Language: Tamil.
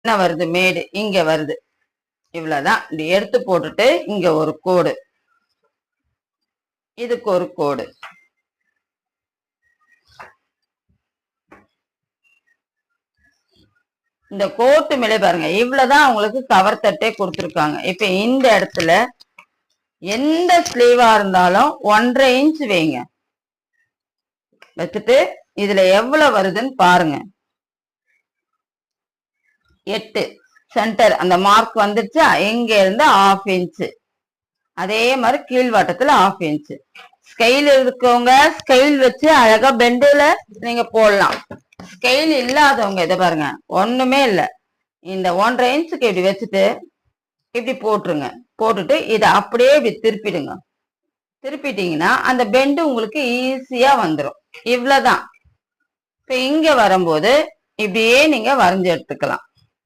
என்ன வருது, மேடு இங்க வருது. இவ்வளவுதான். இப்படி எடுத்து போட்டுட்டு இங்க ஒரு கோடு, இதுக்கு ஒரு கோடு. இந்த கோட்டு மேலே பாருங்க, இவ்வளவுதான் உங்களுக்கு கவர் தட்டே கொடுத்துருக்காங்க. இப்ப இந்த இடத்துல எந்த ஸ்லீவா இருந்தாலும் 1.5 இன்ச் வைங்க. வச்சுட்டு இதுல எவ்வளவு வருதுன்னு பாருங்க. 8 சென்டர் அந்த மார்க் வந்துருச்சா, இங்க இருந்து 1/2 இன்ச். அதே மாதிரி கீழ்வாட்டத்துல 1/2 இன்ச். ஸ்கெயில் இருக்கவங்க ஸ்கெயில் வச்சு அழகா பெண்டுல நீங்க போடலாம். ஸ்கெயில் இல்லாதவங்க இதை பாருங்க, ஒண்ணுமே இல்லை, இந்த 1.5 இன்ச்சுக்கு இப்படி வச்சுட்டு இப்படி போட்டுருங்க. போட்டுட்டு இதை அப்படியே இப்படி திருப்பிடுங்க. திருப்பிட்டீங்கன்னா அந்த பெண்டு உங்களுக்கு ஈஸியா வந்துடும். இவ்வளவுதான். இப்ப இங்க வரும்போது இப்படியே நீங்க வரைஞ்சு எடுத்துக்கலாம்.